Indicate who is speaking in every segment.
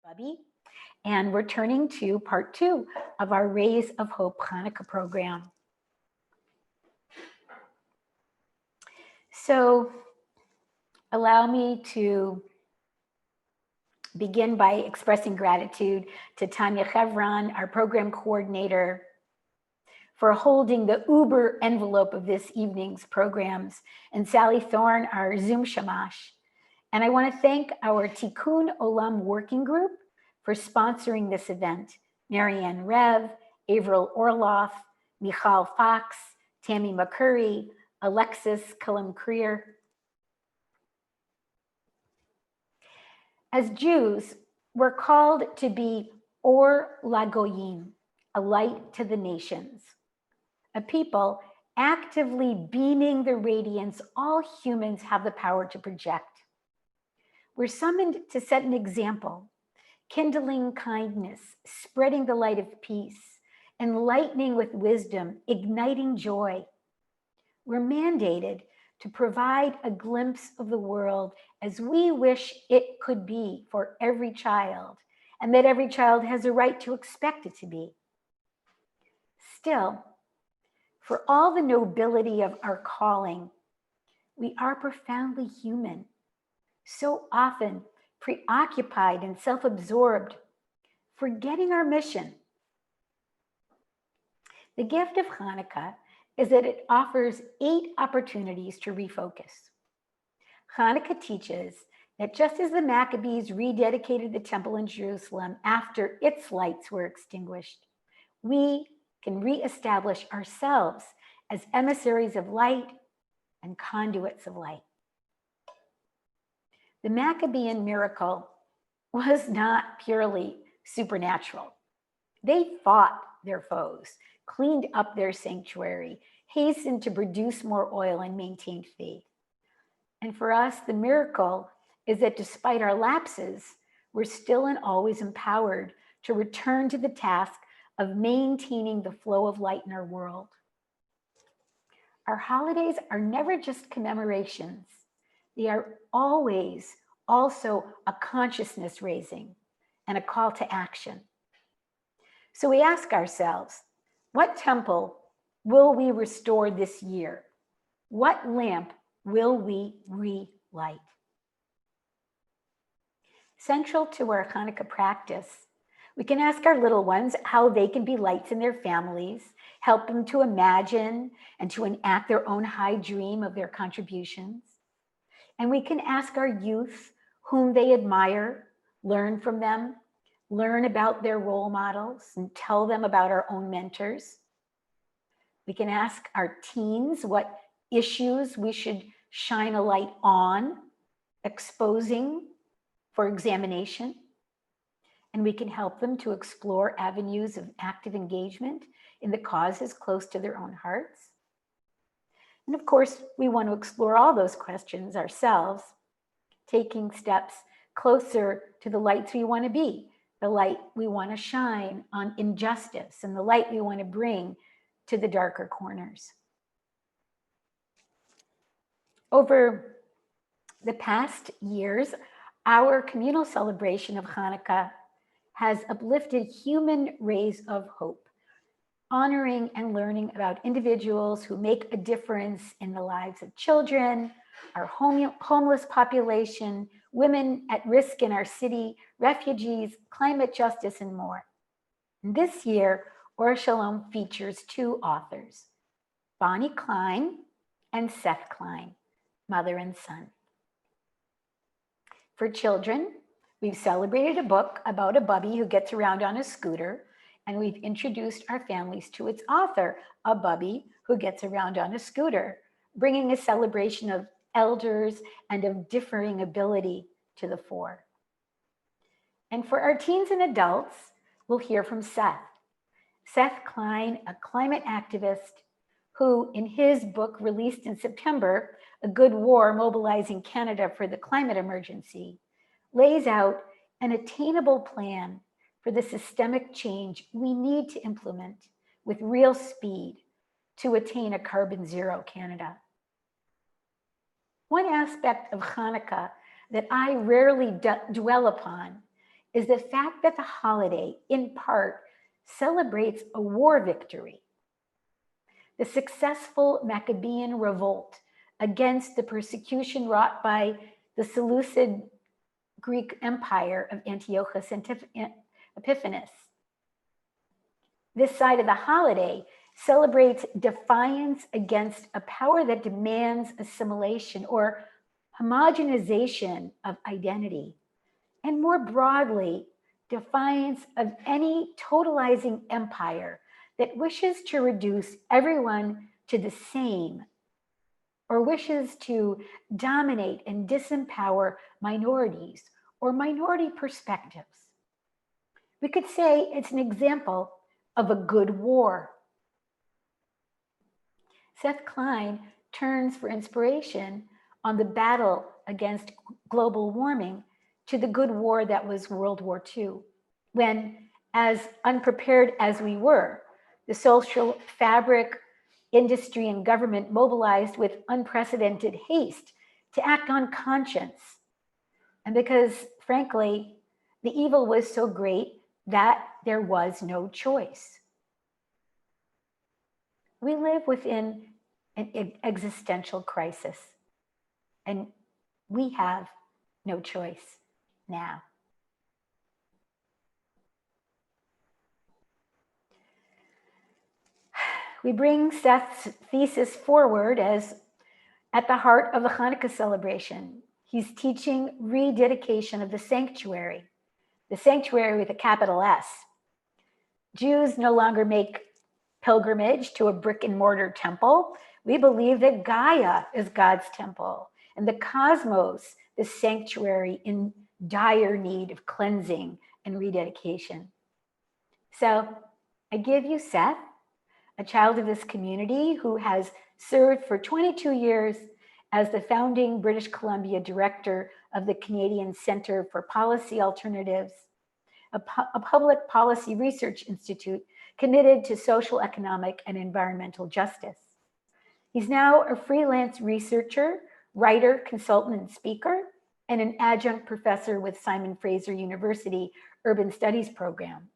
Speaker 1: Bubby, and we're turning to part 2 of our Rays of Hope Chanukah program. So allow me to begin by expressing gratitude to Tanya Chevron, our program coordinator, for holding the Uber envelope of this evening's programs, and Sally Thorne, our Zoom Shamash. And I want to thank our Tikkun Olam working group for sponsoring this event. Marianne Rev, Avril Orloff, Michal Fox, Tammy McCurry, Alexis Cullum-Creer. As Jews, we're called to be Or Lagoyim, a light to the nations, a people actively beaming the radiance all humans have the power to project. We're summoned to set an example, kindling kindness, spreading the light of peace, enlightening with wisdom, igniting joy. We're mandated to provide a glimpse of the world as we wish it could be for every child, and that every child has a right to expect it to be. Still, for all the nobility of our calling, we are profoundly human, so often preoccupied and self-absorbed, forgetting our mission. The gift of Hanukkah is that it offers 8 opportunities to refocus. Hanukkah teaches that just as the Maccabees rededicated the temple in Jerusalem after its lights were extinguished, we can reestablish ourselves as emissaries of light and conduits of light. The Maccabean Miracle was not purely supernatural. They fought their foes, cleaned up their sanctuary, hastened to produce more oil, and maintained faith. And for us, the miracle is that despite our lapses, we're still and always empowered to return to the task of maintaining the flow of light in our world. Our holidays are never just commemorations. They are always also a consciousness raising and a call to action. So we ask ourselves, what temple will we restore this year? What lamp will we relight? Central to our Hanukkah practice, we can ask our little ones how they can be lights in their families, help them to imagine and to enact their own high dream of their contributions. And we can ask our youth whom they admire, learn from them, learn about their role models, and tell them about our own mentors. We can ask our teens what issues we should shine a light on, exposing for examination. And we can help them to explore avenues of active engagement in the causes close to their own hearts. And of course, we want to explore all those questions ourselves, taking steps closer to the lights we want to be, the light we want to shine on injustice, and the light we want to bring to the darker corners. Over the past years, our communal celebration of Hanukkah has uplifted human rays of hope, honoring and learning about individuals who make a difference in the lives of children, our homeless population, women at risk in our city, refugees, climate justice, and more. And this year, Or Shalom features 2 authors, Bonnie Klein and Seth Klein, mother and son. For children, we've celebrated a book about a bubby who gets around on a scooter, and we've introduced our families to its author, a bubby who gets around on a scooter, bringing a celebration of elders and of differing ability to the fore. And for our teens and adults, we'll hear from Seth. Seth Klein, a climate activist who, in his book released in September, A Good War, Mobilizing Canada for the Climate Emergency, lays out an attainable plan for the systemic change we need to implement with real speed to attain a carbon zero Canada. One aspect of Hanukkah that I rarely dwell upon is the fact that the holiday, in part, celebrates a war victory. The successful Maccabean revolt against the persecution wrought by the Seleucid Greek Empire of Antiochus Epiphanes. This side of the holiday celebrates defiance against a power that demands assimilation or homogenization of identity, and more broadly, defiance of any totalizing empire that wishes to reduce everyone to the same or wishes to dominate and disempower minorities or minority perspectives. We could say it's an example of a good war. Seth Klein turns for inspiration on the battle against global warming to the good war that was World War II, when, as unprepared as we were, the social fabric, industry, and government mobilized with unprecedented haste to act on conscience. And because, frankly, the evil was so great that there was no choice. We live within an existential crisis, and we have no choice now. We bring Seth's thesis forward as at the heart of the Hanukkah celebration. He's teaching rededication of the sanctuary with a capital S. Jews no longer make pilgrimage to a brick and mortar temple. We believe that Gaia is God's temple and the cosmos, the sanctuary in dire need of cleansing and rededication. So I give you Seth, a child of this community who has served for 22 years as the founding British Columbia director of the Canadian Centre for Policy Alternatives, a public policy research institute committed to social, economic, and environmental justice. He's now a freelance researcher, writer, consultant, and speaker, and an adjunct professor with Simon Fraser University Urban Studies program.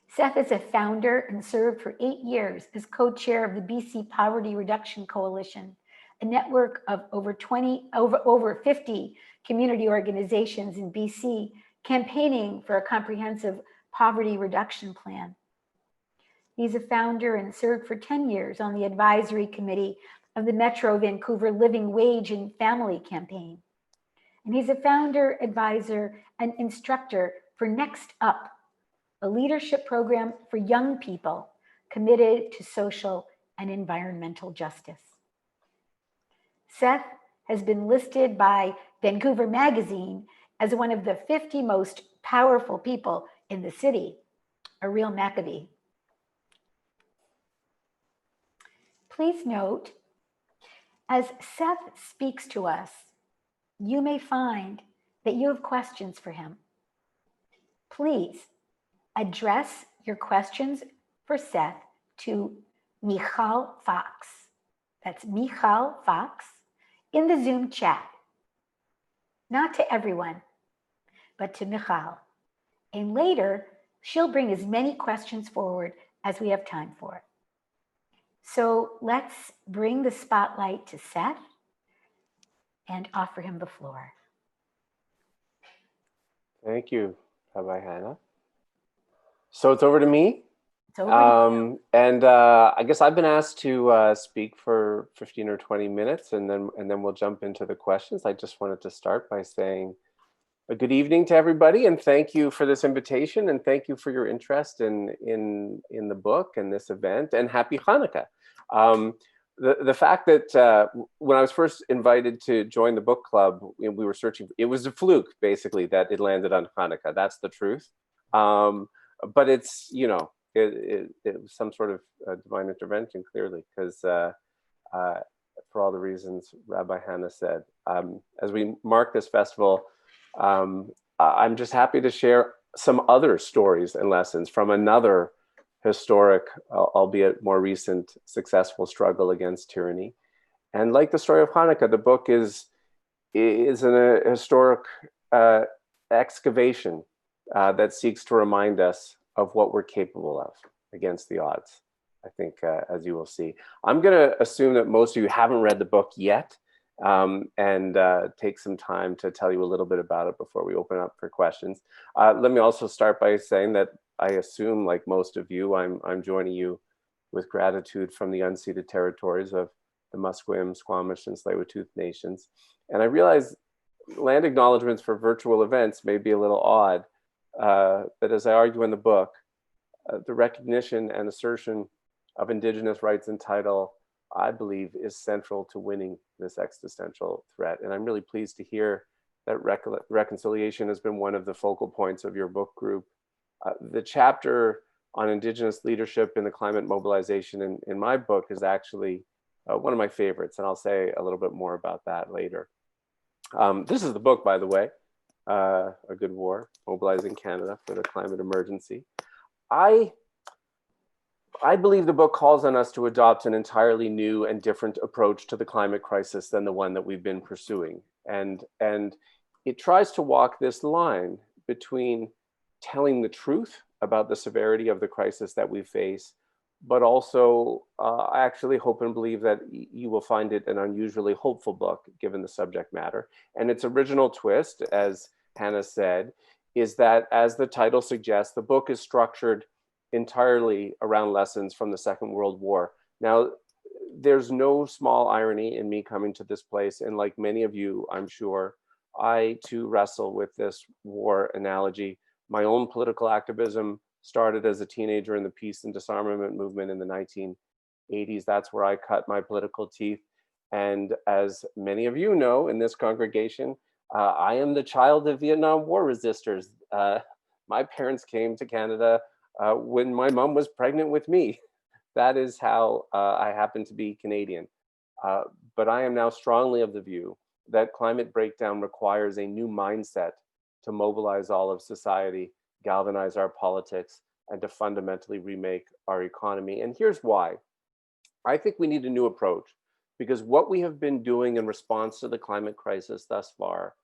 Speaker 1: Seth is a founder and served for 8 years as co-chair of the BC Poverty Reduction Coalition, a network of over 50 community organizations in BC campaigning for a comprehensive poverty reduction plan. He's a founder and served for 10 years on the advisory committee of the Metro Vancouver Living Wage and Family Campaign. And he's a founder, advisor, and instructor for Next Up, a leadership program for young people committed to social and environmental justice. Seth has been listed by Vancouver Magazine as one of the 50 most powerful people in the city, a real Maccabee. Please note, as Seth speaks to us, you may find that you have questions for him. Please address your questions for Seth to Michal Fox. That's Michal Fox in the Zoom chat. Not to everyone, but to Michal. And later, she'll bring as many questions forward as we have time for. So let's bring the spotlight to Seth and offer him the floor.
Speaker 2: Thank you, Rabbi Hannah. So it's over to me.
Speaker 1: It's over to you.
Speaker 2: And I guess I've been asked to speak for 15 or 20 minutes, and then we'll jump into the questions. I just wanted to start by saying a good evening to everybody, and thank you for this invitation, and thank you for your interest in the book and this event, and happy Hanukkah. The fact that when I was first invited to join the book club, we were searching, it was a fluke, basically, that it landed on Hanukkah. That's the truth. But it's, it was some sort of divine intervention, clearly, because for all the reasons Rabbi Hannah said. As we mark this festival, I'm just happy to share some other stories and lessons from another historic, albeit more recent, successful struggle against tyranny. And like the story of Hanukkah, the book is a historic excavation that seeks to remind us of what we're capable of against the odds, I think, as you will see. I'm going to assume that most of you haven't read the book yet, and take some time to tell you a little bit about it before we open up for questions. Let me also start by saying that I assume, like most of you, I'm joining you with gratitude from the unceded territories of the Musqueam, Squamish, and Tsleil-Waututh nations. And I realize land acknowledgements for virtual events may be a little odd, but as I argue in the book, the recognition and assertion of Indigenous rights and title, I believe, is central to winning this existential threat. And I'm really pleased to hear that reconciliation has been one of the focal points of your book group. The chapter on Indigenous leadership in the climate mobilization in my book is actually one of my favorites, and I'll say a little bit more about that later. This is the book, by the way, A Good War, Mobilizing Canada for the Climate Emergency. I believe the book calls on us to adopt an entirely new and different approach to the climate crisis than the one that we've been pursuing. And it tries to walk this line between telling the truth about the severity of the crisis that we face, but also I actually hope and believe that you will find it an unusually hopeful book given the subject matter. And its original twist, as Hannah said, is that, as the title suggests, the book is structured entirely around lessons from the Second World War. Now, there's no small irony in me coming to this place, and like many of you, I'm sure, I too wrestle with this war analogy. My own political activism started as a teenager in the peace and disarmament movement in the 1980s. That's where I cut my political teeth. And as many of you know in this congregation, I am the child of Vietnam War resistors. My parents came to Canada when my mom was pregnant with me. That is how I happen to be Canadian. But I am now strongly of the view that climate breakdown requires a new mindset to mobilize all of society, galvanize our politics, and to fundamentally remake our economy. And here's why. I think we need a new approach, because what we have been doing in response to the climate crisis thus far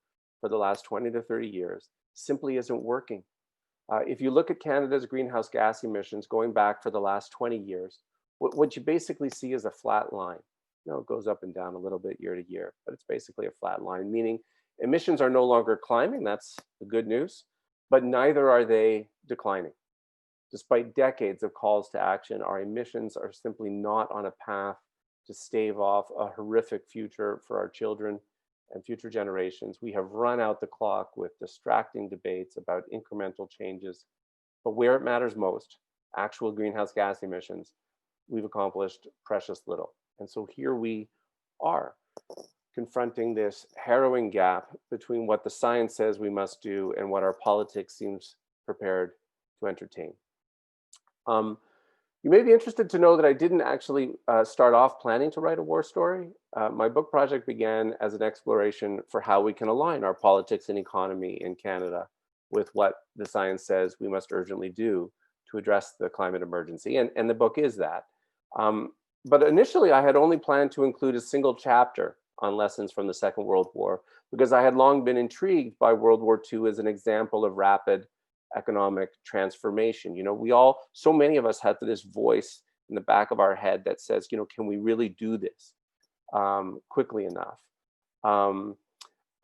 Speaker 2: for the last 20 to 30 years simply isn't working. If you look at Canada's greenhouse gas emissions going back for the last 20 years, what you basically see is a flat line. You know, it goes up and down a little bit year to year, but it's basically a flat line, meaning emissions are no longer climbing. That's the good news, but neither are they declining. Despite decades of calls to action, our emissions are simply not on a path to stave off a horrific future for our children and future generations. We have run out the clock with distracting debates about incremental changes, but where it matters most, actual greenhouse gas emissions, we've accomplished precious little. And so here we are, confronting this harrowing gap between what the science says we must do and what our politics seems prepared to entertain. You may be interested to know that I didn't actually start off planning to write a war story. My book project began as an exploration for how we can align our politics and economy in Canada with what the science says we must urgently do to address the climate emergency. And the book is that. But initially, I had only planned to include a single chapter on lessons from the Second World War, because I had long been intrigued by World War II as an example of rapid economic transformation. You know, so many of us had this voice in the back of our head that says, you know, can we really do this quickly enough? And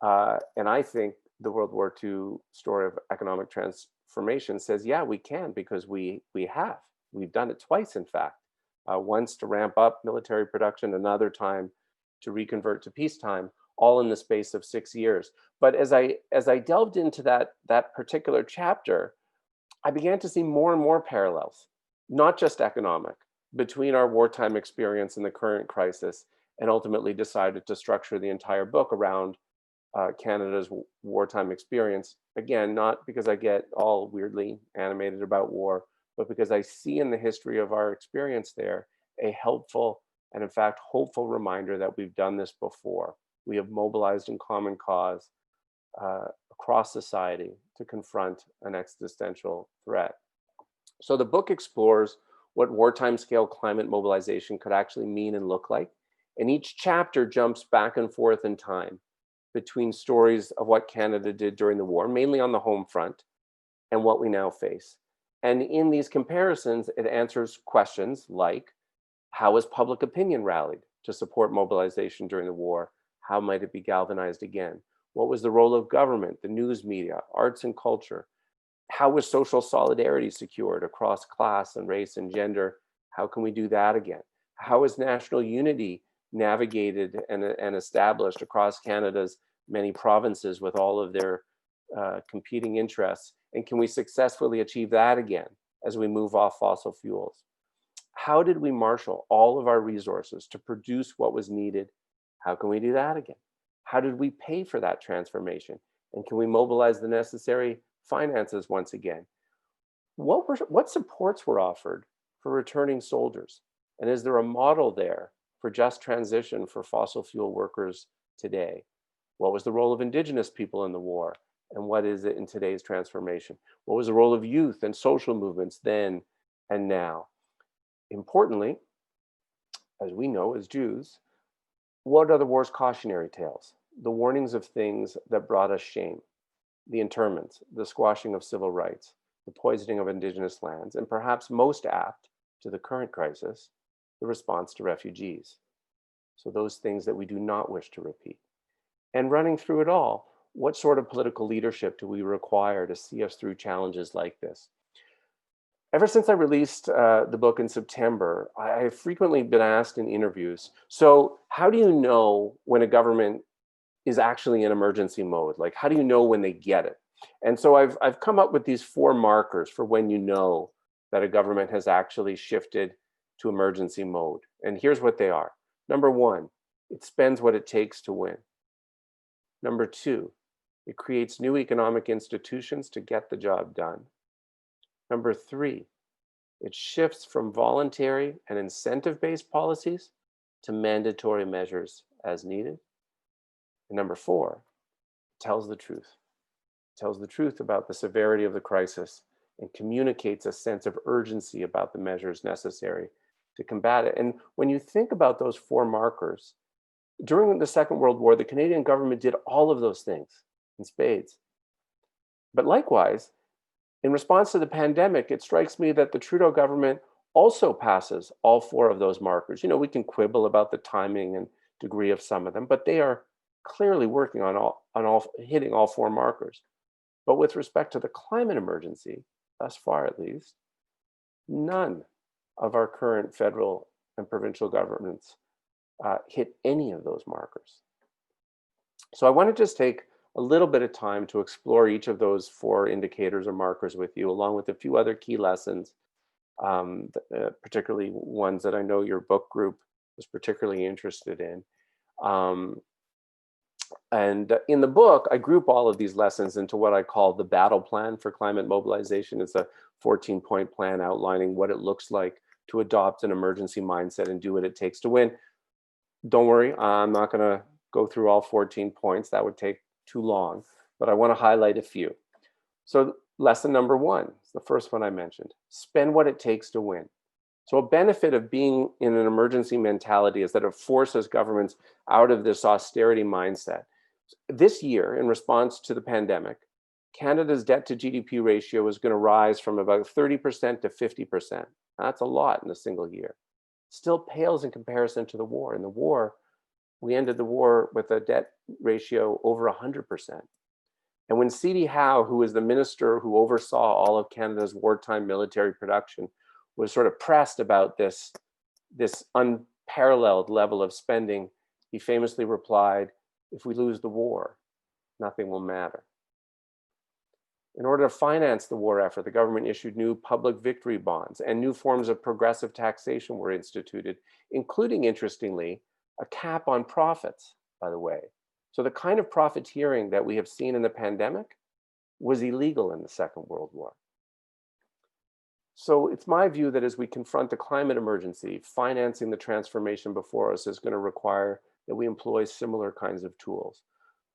Speaker 2: I think the World War II story of economic transformation says, yeah, we can, because we have. We've done it twice, in fact. Once to ramp up military production, another time to reconvert to peacetime, all in the space of 6 years. But as I delved into that particular chapter, I began to see more and more parallels, not just economic, between our wartime experience and the current crisis, and ultimately decided to structure the entire book around Canada's wartime experience. Again, not because I get all weirdly animated about war, but because I see in the history of our experience there a helpful and, in fact, hopeful reminder that we've done this before. We have mobilized in common cause across society to confront an existential threat. So the book explores what wartime scale climate mobilization could actually mean and look like. And each chapter jumps back and forth in time between stories of what Canada did during the war, mainly on the home front, and what we now face. And in these comparisons, it answers questions like, how has public opinion rallied to support mobilization during the war? How might it be galvanized again? What was the role of government, the news media, arts and culture? How was social solidarity secured across class and race and gender? How can we do that again? How is national unity navigated and established across Canada's many provinces with all of their competing interests? And can we successfully achieve that again as we move off fossil fuels? How did we marshal all of our resources to produce what was needed? How can we do that again? How did we pay for that transformation? And can we mobilize the necessary finances once again? What supports were offered for returning soldiers? And is there a model there for just transition for fossil fuel workers today? What was the role of Indigenous people in the war? And what is it in today's transformation? What was the role of youth and social movements then and now? Importantly, as we know as Jews, what are the war's cautionary tales? The warnings of things that brought us shame, the internments, the squashing of civil rights, the poisoning of Indigenous lands, and perhaps most apt to the current crisis, the response to refugees. So those things that we do not wish to repeat. And running through it all, what sort of political leadership do we require to see us through challenges like this? Ever since I released the book in September, I've frequently been asked in interviews, so how do you know when a government is actually in emergency mode? Like, how do you know when they get it? And so I've come up with these 4 markers for when you know that a government has actually shifted to emergency mode. And here's what they are. Number 1, it spends what it takes to win. Number 2, it creates new economic institutions to get the job done. Number 3, it shifts from voluntary and incentive-based policies to mandatory measures as needed. And number 4, it tells the truth. It tells the truth about the severity of the crisis and communicates a sense of urgency about the measures necessary to combat it. And when you think about those 4 markers, during the Second World War, the Canadian government did all of those things in spades. But likewise, in response to the pandemic, it strikes me that the Trudeau government also passes all 4 of those markers. You know, we can quibble about the timing and degree of some of them, but they are clearly working on hitting all 4 markers. But with respect to the climate emergency, thus far at least, none of our current federal and provincial governments hit any of those markers. So I want to just take a little bit of time to explore each of those 4 indicators or markers with you, along with a few other key lessons, particularly ones that I know your book group was particularly interested in. And in the book, I group all of these lessons into what I call the battle plan for climate mobilization. It's a 14-point plan outlining what it looks like to adopt an emergency mindset and do what it takes to win. Don't worry, I'm not going to go through all 14 points. That would take too long, but I want to highlight a few. So lesson number 1, the first one I mentioned, spend what it takes to win. So a benefit of being in an emergency mentality is that it forces governments out of this austerity mindset. This year, in response to the pandemic, Canada's debt to GDP ratio is going to rise from about 30% to 50%. That's a lot in a single year. Still pales in comparison to the war. In the war, we ended the war with a debt ratio over 100%. And when C.D. Howe, who was the minister who oversaw all of Canada's wartime military production, was sort of pressed about this unparalleled level of spending, he famously replied, "If we lose the war, nothing will matter." In order to finance the war effort, the government issued new public victory bonds, and new forms of progressive taxation were instituted, including, interestingly, a cap on profits, by the way. So the kind of profiteering that we have seen in the pandemic was illegal in the Second World War. So it's my view that as we confront the climate emergency, financing the transformation before us is going to require that we employ similar kinds of tools.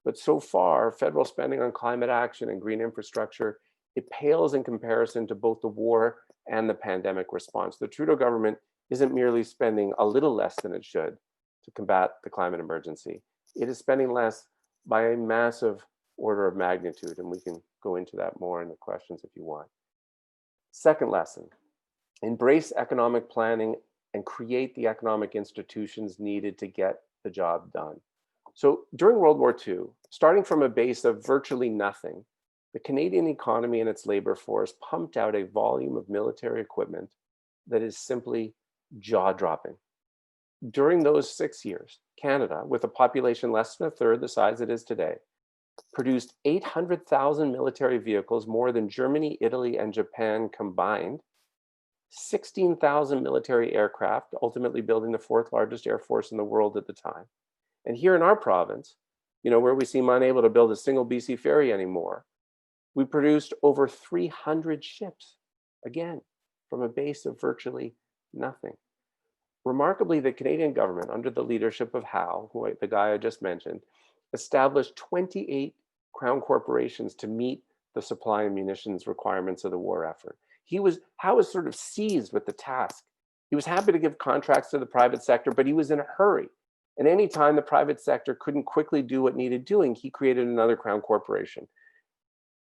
Speaker 2: But so far, federal spending on climate action and green infrastructure, it pales in comparison to both the war and the pandemic response. The Trudeau government isn't merely spending a little less than it should to combat the climate emergency. It is spending less by a massive order of magnitude, and we can go into that more in the questions if you want. Second lesson, embrace economic planning and create the economic institutions needed to get the job done. So during World War II, starting from a base of virtually nothing, the Canadian economy and its labor force pumped out a volume of military equipment that is simply jaw-dropping. During those 6 years, Canada, with a population less than a third the size it is today, produced 800,000 military vehicles, more than Germany, Italy, and Japan combined, 16,000 military aircraft, ultimately building the fourth largest air force in the world at the time. And here in our province, where we seem unable to build a single BC ferry anymore, we produced over 300 ships, again, from a base of virtually nothing. Remarkably, the Canadian government, under the leadership of Howe, the guy I just mentioned, established 28 crown corporations to meet the supply and munitions requirements of the war effort. Howe was sort of seized with the task. He was happy to give contracts to the private sector, but he was in a hurry. And any time the private sector couldn't quickly do what needed doing, he created another crown corporation.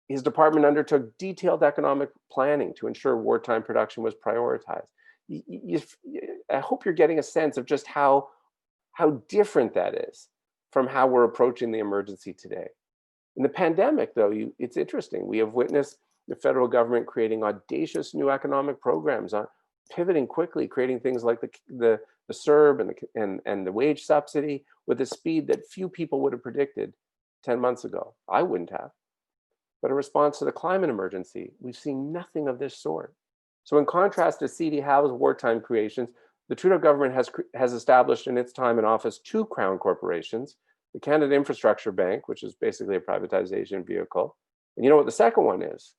Speaker 2: His department undertook detailed economic planning to ensure wartime production was prioritized. I hope you're getting a sense of just how different that is from how we're approaching the emergency today. In the pandemic, though, it's interesting. We have witnessed the federal government creating audacious new economic programs, pivoting quickly, creating things like the CERB and the wage subsidy with a speed that few people would have predicted 10 months ago. I wouldn't have. But in response to the climate emergency, we've seen nothing of this sort. So in contrast to C.D. Howe's wartime creations, the Trudeau government has established in its time in office 2 crown corporations, the Canada Infrastructure Bank, which is basically a privatization vehicle. And you know what the second one is?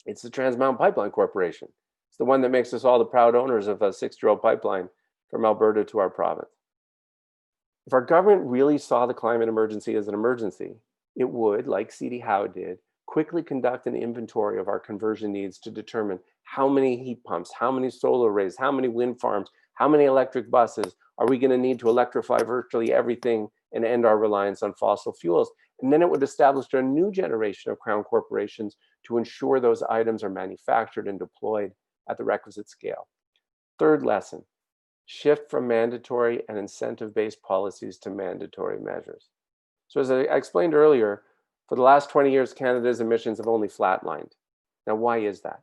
Speaker 2: It's the Trans Mountain Pipeline Corporation. It's the one that makes us all the proud owners of a 6-year-old pipeline from Alberta to our province. If our government really saw the climate emergency as an emergency, it would, like C.D. Howe did, quickly conduct an inventory of our conversion needs to determine how many heat pumps, how many solar arrays, how many wind farms, how many electric buses are we going to need to electrify virtually everything and end our reliance on fossil fuels. And then it would establish a new generation of crown corporations to ensure those items are manufactured and deployed at the requisite scale. Third lesson, shift from mandatory and incentive-based policies to mandatory measures. So as I explained earlier, for the last 20 years, Canada's emissions have only flatlined. Now, why is that?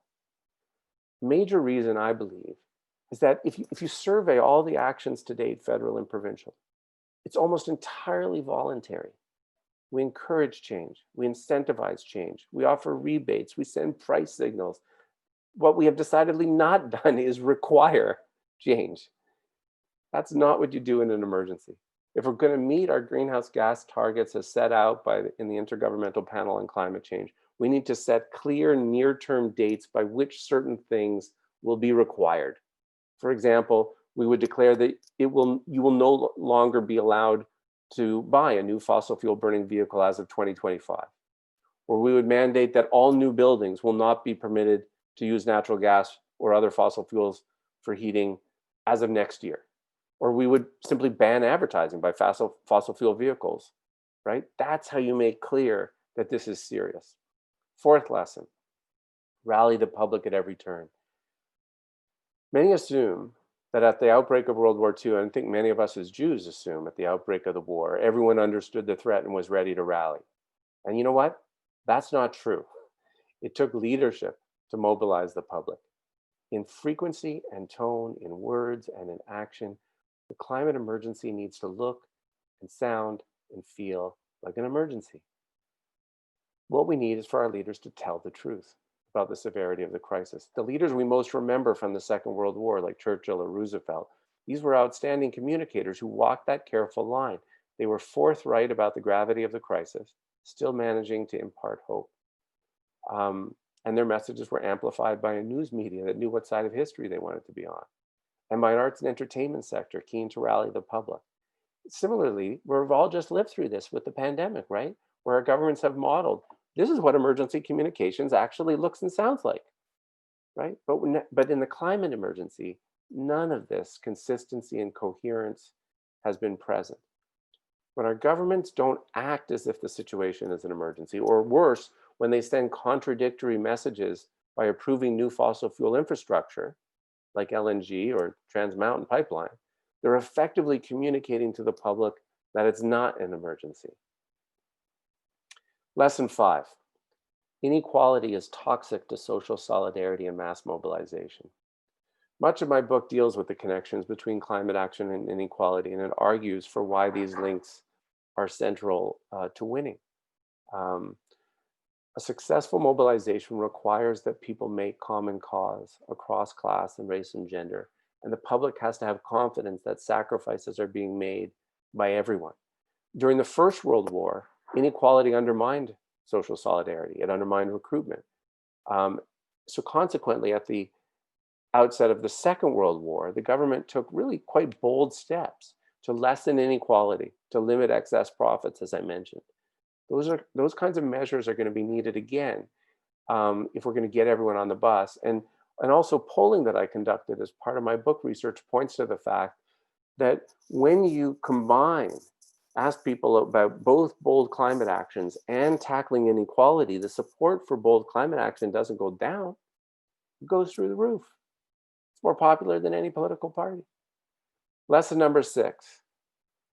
Speaker 2: Major reason, I believe, is that if you survey all the actions to date, federal and provincial, it's almost entirely voluntary. We encourage change, we incentivize change, we offer rebates, we send price signals. What we have decidedly not done is require change. That's not what you do in an emergency. If we're going to meet our greenhouse gas targets as set out in the Intergovernmental Panel on Climate Change, we need to set clear near-term dates by which certain things will be required. For example, we would declare that you will no longer be allowed to buy a new fossil fuel burning vehicle as of 2025. Or we would mandate that all new buildings will not be permitted to use natural gas or other fossil fuels for heating as of next year. Or we would simply ban advertising by fossil fuel vehicles, right? That's how you make clear that this is serious. Fourth lesson, rally the public at every turn. Many assume that at the outbreak of World War II, and I think many of us as Jews assume at the outbreak of the war, everyone understood the threat and was ready to rally. And you know what? That's not true. It took leadership to mobilize the public. In frequency and tone, in words and in action, the climate emergency needs to look and sound and feel like an emergency. What we need is for our leaders to tell the truth about the severity of the crisis. The leaders we most remember from the Second World War, like Churchill or Roosevelt, these were outstanding communicators who walked that careful line. They were forthright about the gravity of the crisis, still managing to impart hope. And their messages were amplified by a news media that knew what side of history they wanted to be on, and by an arts and entertainment sector keen to rally the public. Similarly, we've all just lived through this with the pandemic, right? Where our governments have modeled, this is what emergency communications actually looks and sounds like, right? But in the climate emergency, none of this consistency and coherence has been present. when our governments don't act as if the situation is an emergency, or worse, when they send contradictory messages by approving new fossil fuel infrastructure, like LNG or Trans Mountain Pipeline, they're effectively communicating to the public that it's not an emergency. Lesson 5, inequality is toxic to social solidarity and mass mobilization. Much of my book deals with the connections between climate action and inequality, and it argues for why these links are central to winning. A successful mobilization requires that people make common cause across class and race and gender, and the public has to have confidence that sacrifices are being made by everyone. During the First World War, inequality undermined social solidarity. It undermined recruitment. So consequently, at the outset of the Second World War, the government took really quite bold steps to lessen inequality, to limit excess profits, as I mentioned. Those kinds of measures are going to be needed again if we're going to get everyone on the bus. And also polling that I conducted as part of my book research points to the fact that when you ask people about both bold climate actions and tackling inequality, the support for bold climate action doesn't go down, it goes through the roof. It's more popular than any political party. Lesson number 6,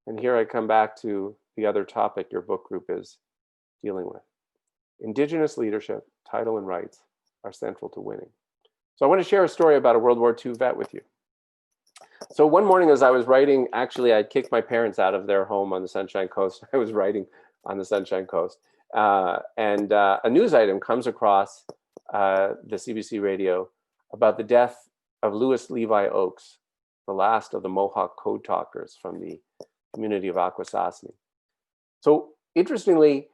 Speaker 2: and here I come back to the other topic your book group is dealing with. Indigenous leadership, title, and rights are central to winning. So I want to share a story about a World War II vet with you. So one morning as I was writing, actually I'd kicked my parents out of their home on the Sunshine Coast. I was writing on the Sunshine Coast. And a news item comes across the CBC radio about the death of Louis Levi Oakes, the last of the Mohawk code talkers from the community of Akwesasne. So interestingly,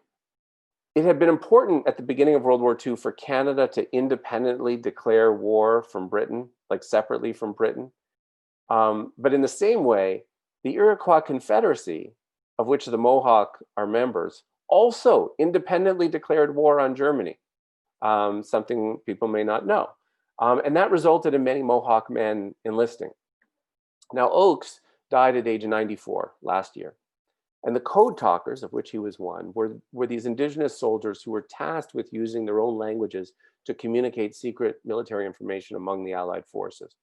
Speaker 2: it had been important at the beginning of World War II for Canada to independently declare war from Britain, like separately from Britain. But in the same way, the Iroquois Confederacy, of which the Mohawk are members, also independently declared war on Germany, something people may not know. And that resulted in many Mohawk men enlisting. Now, Oakes died at age 94 last year. And the code talkers, of which he was one, were these Indigenous soldiers who were tasked with using their own languages to communicate secret military information among the Allied forces.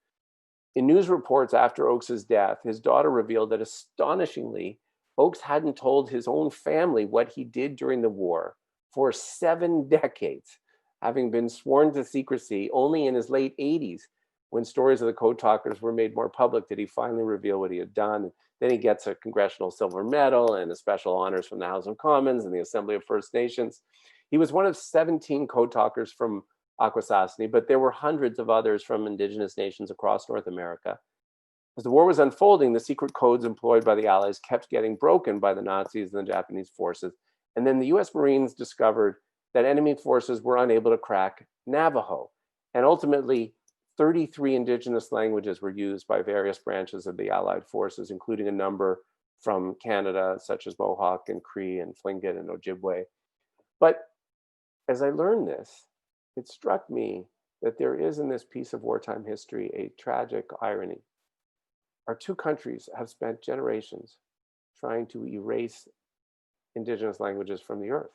Speaker 2: In news reports after Oakes' death, his daughter revealed that astonishingly, Oakes hadn't told his own family what he did during the war for 7 decades, having been sworn to secrecy. Only in his late 80s, when stories of the code talkers were made more public, did he finally reveal what he had done. Then he gets a Congressional Silver Medal and a special honors from the House of Commons and the Assembly of First Nations. He was one of 17 code talkers from Akwesasne, but there were hundreds of others from Indigenous nations across North America. As the war was unfolding, the secret codes employed by the Allies kept getting broken by the Nazis and the Japanese forces. And then the US Marines discovered that enemy forces were unable to crack Navajo. And ultimately, 33 Indigenous languages were used by various branches of the Allied forces, including a number from Canada, such as Mohawk and Cree and Tlingit and Ojibwe. But as I learned this, it struck me that there is in this piece of wartime history a tragic irony. Our two countries have spent generations trying to erase Indigenous languages from the earth,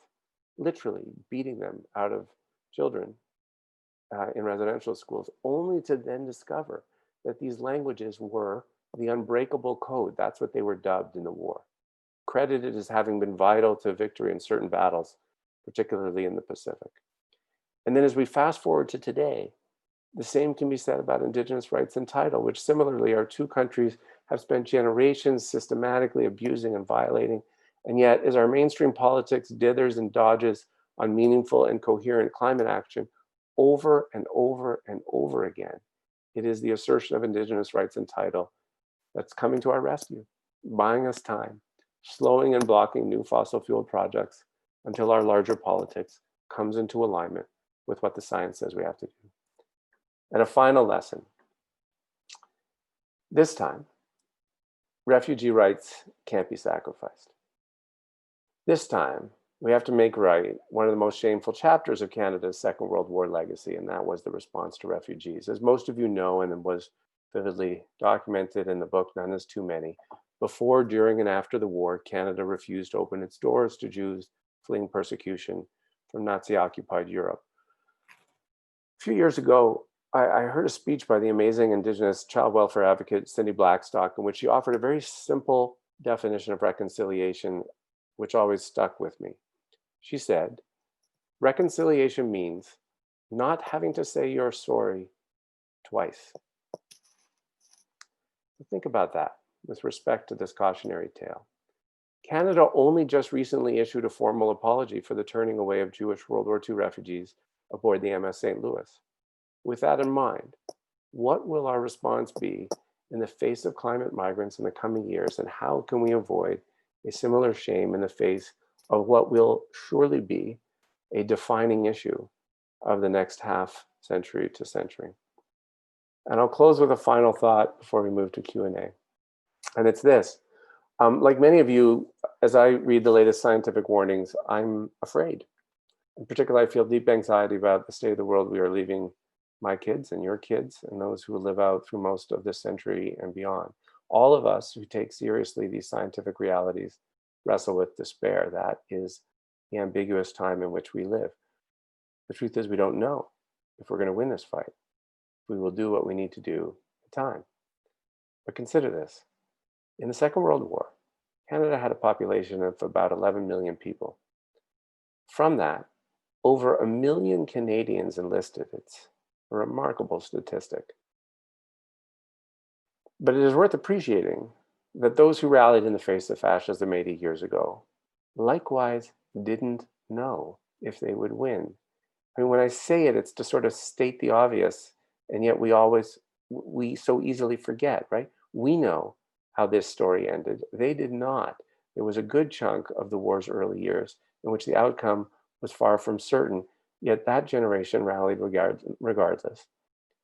Speaker 2: literally beating them out of children in residential schools, only to then discover that these languages were the unbreakable code. That's what they were dubbed in the war, credited as having been vital to victory in certain battles, particularly in the Pacific. And then as we fast forward to today, the same can be said about Indigenous rights and title, which similarly our two countries have spent generations systematically abusing and violating. And yet, as our mainstream politics dithers and dodges on meaningful and coherent climate action, over and over and over again, it is the assertion of Indigenous rights and title that's coming to our rescue, buying us time, slowing and blocking new fossil fuel projects until our larger politics comes into alignment with what the science says we have to do. And a final lesson. This time, refugee rights can't be sacrificed. This time, we have to make right one of the most shameful chapters of Canada's Second World War legacy, and that was the response to refugees. As most of you know, and it was vividly documented in the book, None is Too Many, Before, during, and after the war, Canada refused to open its doors to Jews fleeing persecution from Nazi-occupied Europe. A few years ago, I heard a speech by the amazing Indigenous child welfare advocate Cindy Blackstock, in which she offered a very simple definition of reconciliation, which always stuck with me. She said, reconciliation means not having to say you're sorry twice. Think about that with respect to this cautionary tale. Canada only just recently issued a formal apology for the turning away of Jewish World War II refugees aboard the MS St. Louis. With that in mind, what will our response be in the face of climate migrants in the coming years, and how can we avoid a similar shame in the face of what will surely be a defining issue of the next half century to century? And I'll close with a final thought before we move to Q&A. And it's this. Like many of you, as I read the latest scientific warnings, I'm afraid. In particular, I feel deep anxiety about the state of the world we are leaving my kids and your kids and those who will live out through most of this century and beyond. All of us who take seriously these scientific realities wrestle with despair. That is the ambiguous time in which we live. The truth is, we don't know if we're going to win this fight. We will do what we need to do in time. But consider this. In the Second World War, Canada had a population of about 11 million people. From that, over 1 million Canadians enlisted. It's a remarkable statistic. But it is worth appreciating that those who rallied in the face of fascism 80 years ago likewise didn't know if they would win. I mean, when I say it, it's to sort of state the obvious, and yet we so easily forget, right? We know how this story ended. They did not. There was a good chunk of the war's early years in which the outcome was far from certain, yet that generation rallied regardless.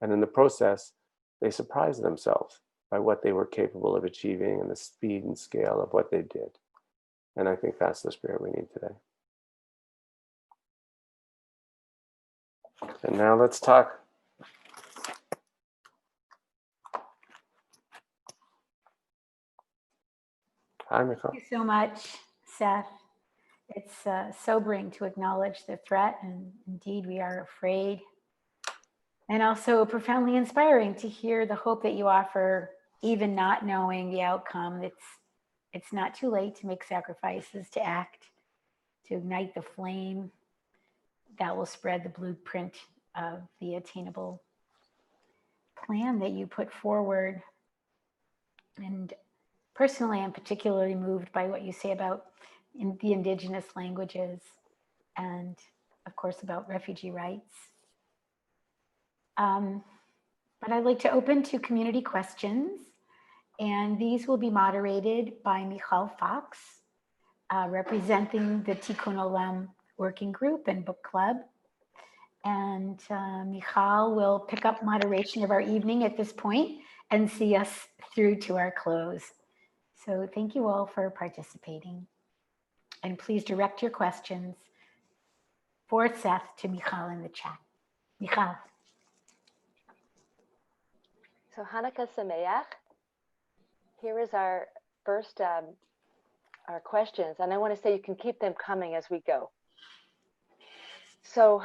Speaker 2: And in the process, they surprised themselves by what they were capable of achieving and the speed and scale of what they did. And I think that's the spirit we need today. And now let's talk. Hi, Michal.
Speaker 1: Thank you so much, Seth. It's sobering to acknowledge the threat, and indeed we are afraid. And also profoundly inspiring to hear the hope that you offer, even not knowing the outcome. It's not too late to make sacrifices, to act, to ignite the flame that will spread the blueprint of the attainable plan that you put forward. And personally, I'm particularly moved by what you say about the Indigenous languages and, of course, about refugee rights. But I'd like to open to community questions, and these will be moderated by Michal Fox, representing the Tikkun Olam Working Group and Book Club. And Michal will pick up moderation of our evening at this point and see us through to our close. So thank you all for participating. And please direct your questions for Seth to Michal in the chat. Michal.
Speaker 3: So Hanukkah Sameach. Here is our first our questions, and I want to say you can keep them coming as we go. So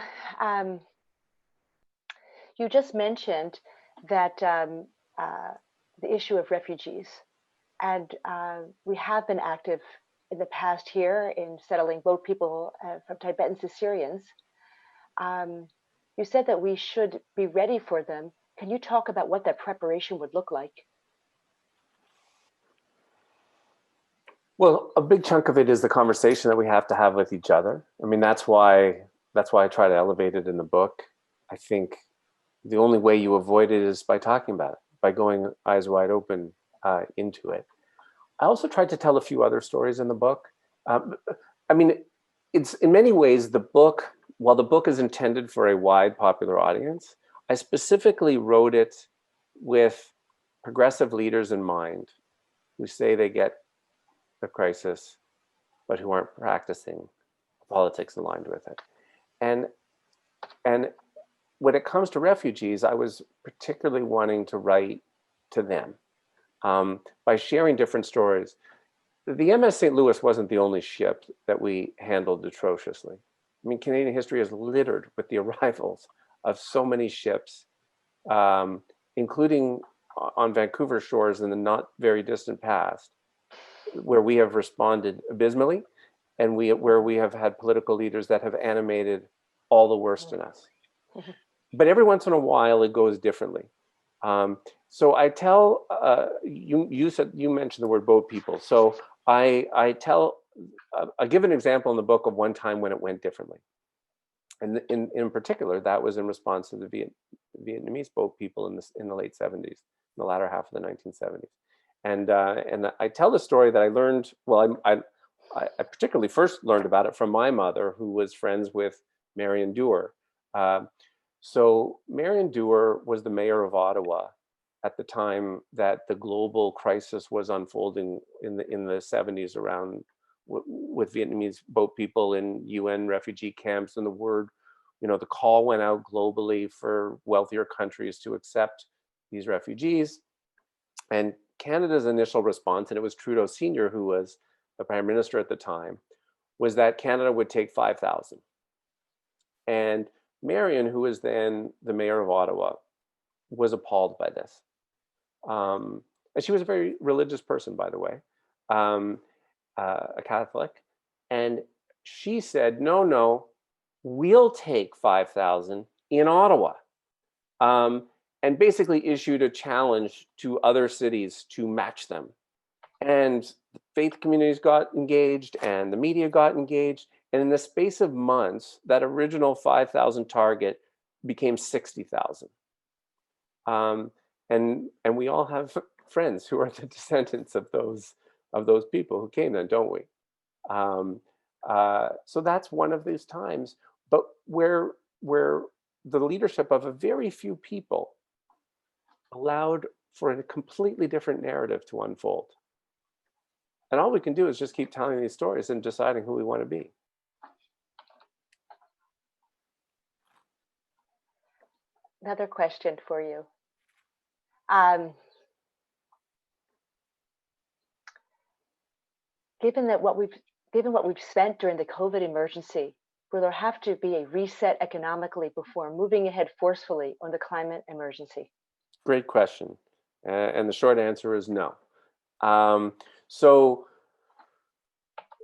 Speaker 3: you just mentioned that the issue of refugees, and we have been active in the past year in settling boat people from Tibetans to Syrians. You said that we should be ready for them. Can you talk about what that preparation would look like?
Speaker 2: Well, a big chunk of it is the conversation that we have to have with each other. I mean, that's why I try to elevate it in the book. I think the only way you avoid it is by talking about it, by going eyes wide open into it. I also tried to tell a few other stories in the book. I mean, it's in many ways the book, while the book is intended for a wide popular audience, I specifically wrote it with progressive leaders in mind who say they get the crisis, but who aren't practicing politics aligned with it. And when it comes to refugees, I was particularly wanting to write to them, by sharing different stories. The MS St. Louis wasn't the only ship that we handled atrociously. I mean, Canadian history is littered with the arrivals of so many ships, including on Vancouver shores in the not very distant past, where we have responded abysmally, and where we have had political leaders that have animated all the worst in us. But every once in a while, it goes differently. So I tell you mentioned the word boat people. So I give an example in the book of one time when it went differently, and in particular, that was in response to the Vietnamese boat people in the late 70s, in the latter half of the 1970s, and I tell the story that I learned. Well, I particularly first learned about it from my mother, who was friends with Marion Dewar. So Marion Dewar was the mayor of Ottawa at the time that the global crisis was unfolding in the 70s around with Vietnamese boat people in UN refugee camps, and the call went out globally for wealthier countries to accept these refugees. And Canada's initial response, and it was Trudeau Sr. who was the prime minister at the time, was that Canada would take 5,000. And Marion, who was then the mayor of Ottawa, was appalled by this. And she was a very religious person, by the way, a Catholic. And she said, no, we'll take 5,000 in Ottawa. And basically issued a challenge to other cities to match them. And the faith communities got engaged and the media got engaged. And in the space of months, that original 5,000 target became 60,000. And we all have friends who are the descendants of those people who came then, don't we? So that's one of these times, but where the leadership of a very few people allowed for a completely different narrative to unfold. And all we can do is just keep telling these stories and deciding who we want to be.
Speaker 3: Another question for you. Given what we've spent during the COVID emergency, will there have to be a reset economically before moving ahead forcefully on the climate emergency?
Speaker 2: Great question. And the short answer is no. So,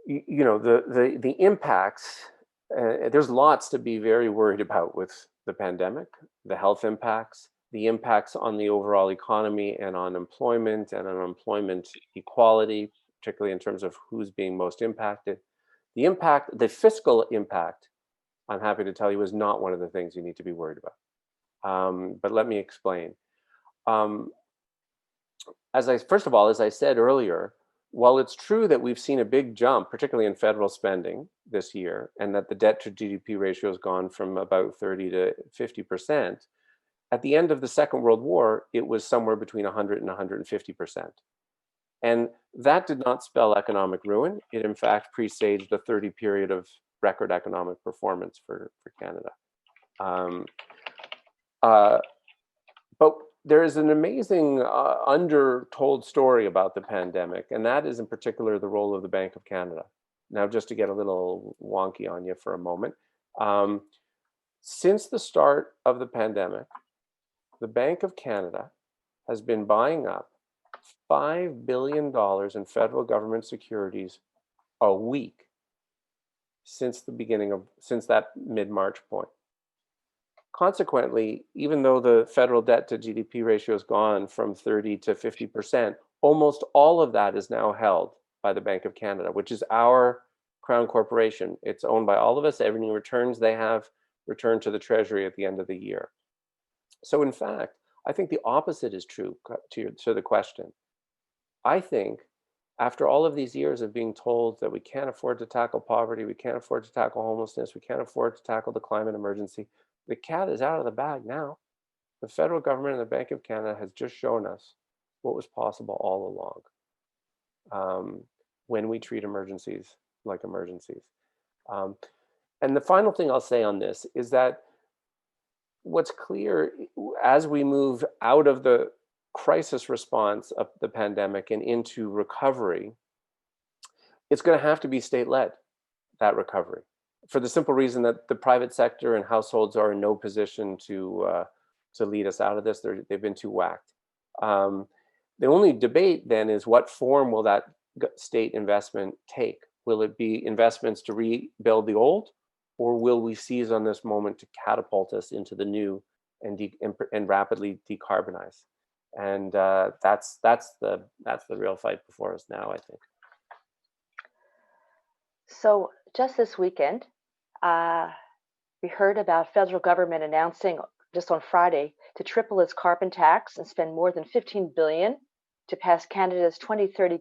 Speaker 2: the impacts, there's lots to be very worried about with the pandemic, the health impacts, the impacts on the overall economy and on employment and on employment equality, particularly in terms of who's being most impacted. The fiscal impact, I'm happy to tell you, is not one of the things you need to be worried about. But let me explain. First of all, as I said earlier, while it's true that we've seen a big jump, particularly in federal spending this year, and that the debt to GDP ratio has gone from about 30 to 50%, at the end of the Second World War, it was somewhere between 100 and 150%. And that did not spell economic ruin. It, in fact, presaged a 30 period of record economic performance for Canada. But there is an amazing undertold story about the pandemic, and that is in particular the role of the Bank of Canada. Now, just to get a little wonky on you for a moment, since the start of the pandemic, the Bank of Canada has been buying up $5 billion in federal government securities a week since that mid-March point. Consequently, even though the federal debt to GDP ratio has gone from 30 to 50%, almost all of that is now held by the Bank of Canada, which is our crown corporation. It's owned by all of us. Every returns they have returned to the Treasury at the end of the year. So in fact, I think the opposite is true to the question. I think after all of these years of being told that we can't afford to tackle poverty, we can't afford to tackle homelessness, we can't afford to tackle the climate emergency, the cat is out of the bag now. The federal government and the Bank of Canada has just shown us what was possible all along when we treat emergencies like emergencies. And the final thing I'll say on this is that what's clear as we move out of the crisis response of the pandemic and into recovery, it's going to have to be state-led, that recovery, for the simple reason that the private sector and households are in no position to lead us out of this. They've been too whacked. The only debate then is, what form will that state investment take? Will it be investments to rebuild the old, or will we seize on this moment to catapult us into the new and rapidly decarbonize? And that's the real fight before us now, I think.
Speaker 3: So just this weekend, we heard about federal government announcing just on Friday to triple its carbon tax and spend more than $15 billion to pass Canada's 2030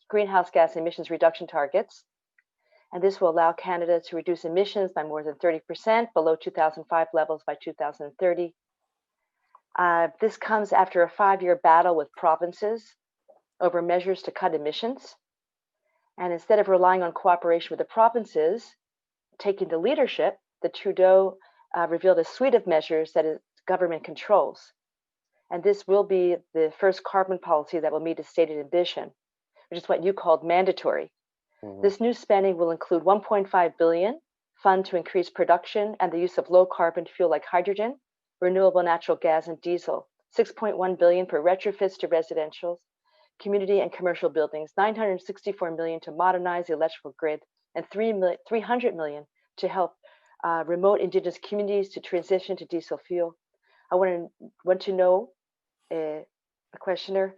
Speaker 3: greenhouse gas emissions reduction targets. And this will allow Canada to reduce emissions by more than 30% below 2005 levels by 2030. This comes after a 5-year battle with provinces over measures to cut emissions. And instead of relying on cooperation with the provinces, taking the leadership, the Trudeau revealed a suite of measures that his government controls. And this will be the first carbon policy that will meet its stated ambition, which is what you called mandatory. Mm-hmm. This new spending will include $1.5 billion fund to increase production and the use of low carbon fuel like hydrogen, renewable natural gas, and diesel, $6.1 billion for retrofits to residential, community and commercial buildings, $964 million to modernize the electrical grid, and $300 million to help remote Indigenous communities to transition to diesel fuel. I want to know, a questioner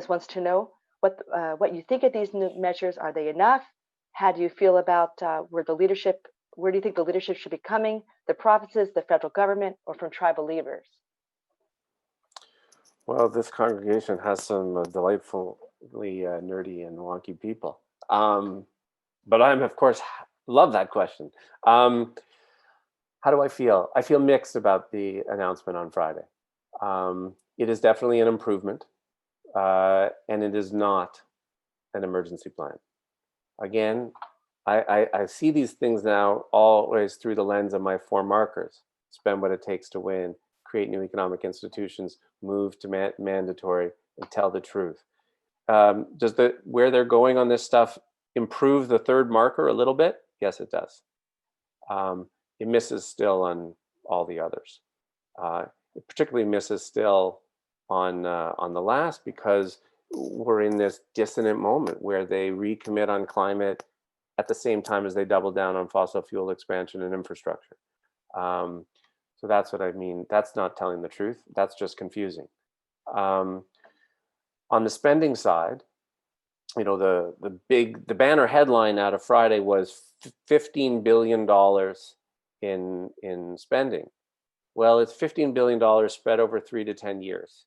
Speaker 3: wants to know what you think of these new measures. Are they enough? How do you feel about where do you think the leadership should be coming? The provinces, the federal government, or from tribal leaders?
Speaker 2: Well, this congregation has some delightfully nerdy and wonky people. But I'm, of course, love that question. How do I feel? I feel mixed about the announcement on Friday. It is definitely an improvement, and it is not an emergency plan. Again, I see these things now always through the lens of my 4 markers: spend what it takes to win, create new economic institutions, move to mandatory, and tell the truth. Does where they're going on this stuff improve the 3rd marker a little bit? Yes, it does. It misses still on all the others. It particularly misses still on the last, because we're in this dissonant moment where they recommit on climate at the same time as they double down on fossil fuel expansion and infrastructure. So that's what I mean. That's not telling the truth. That's just confusing. On the spending side, you know, the banner headline out of Friday was $15 billion in spending. Well, it's $15 billion spread over 3 to 10 years.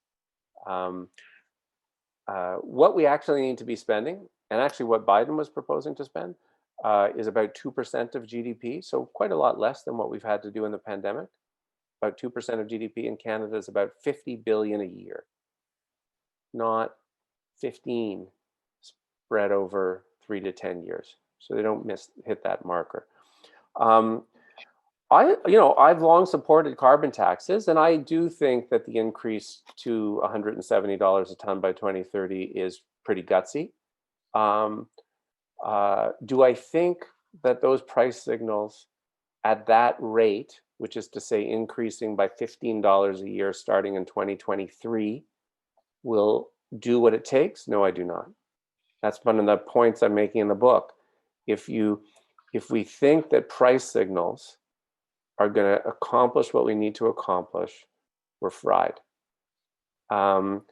Speaker 2: What we actually need to be spending, and actually what Biden was proposing to spend, is about 2% of GDP. So quite a lot less than what we've had to do in the pandemic. About 2% of GDP in Canada is about $50 billion a year, not 15 spread over 3 to 10 years. So they don't hit that marker. I've long supported carbon taxes, and I do think that the increase to $170 a ton by 2030 is pretty gutsy. Do I think that those price signals at that rate, which is to say increasing by $15 a year starting in 2023, will do what it takes? No, I do not. That's one of the points I'm making in the book. If we think that price signals are going to accomplish what we need to accomplish, we're fried. And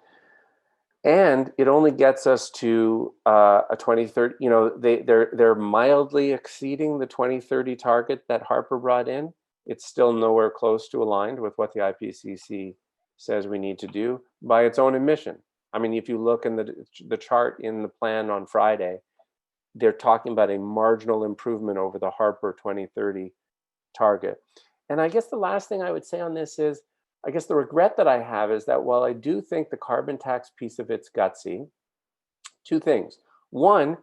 Speaker 2: it only gets us to a 2030. You know, they're mildly exceeding the 2030 target that Harper brought in. It's still nowhere close to aligned with what the IPCC says we need to do by its own admission. I mean, if you look in the chart in the plan on Friday, they're talking about a marginal improvement over the Harper 2030 target. And I guess the last thing I would say on this is, I guess the regret that I have is that while I do think the carbon tax piece of it's gutsy, 2 things. One,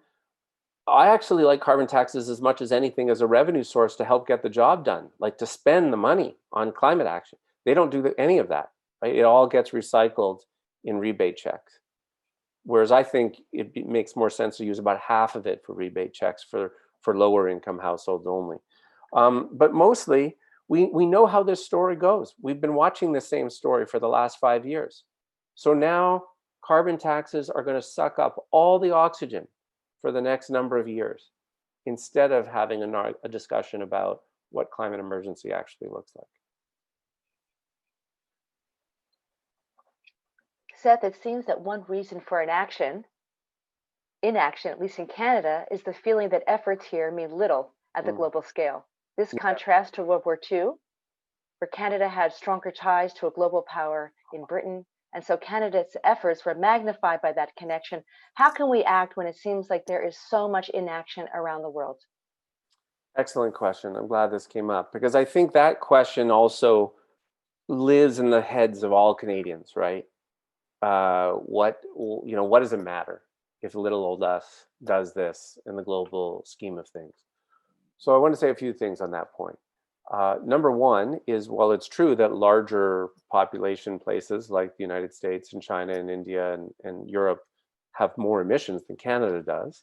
Speaker 2: I actually like carbon taxes as much as anything as a revenue source to help get the job done, like to spend the money on climate action. They don't do any of that, right? It all gets recycled in rebate checks. Whereas I think it makes more sense to use about half of it for rebate checks for lower income households only. But mostly, we know how this story goes. We've been watching the same story for the last 5 years. So now carbon taxes are going to suck up all the oxygen for the next number of years, instead of having a discussion about what climate emergency actually looks like.
Speaker 3: Seth, it seems that one reason for inaction, at least in Canada, is the feeling that efforts here mean little at the global scale. This contrasts to World War II, where Canada had stronger ties to a global power in Britain, and so Canada's efforts were magnified by that connection. How can we act when it seems like there is so much inaction around the world?
Speaker 2: Excellent question. I'm glad this came up, because I think that question also lives in the heads of all Canadians, right? What does it matter if little old us does this in the global scheme of things? So I want to say a few things on that point. Number one is, while it's true that larger population places like the United States and China and India and Europe have more emissions than Canada does,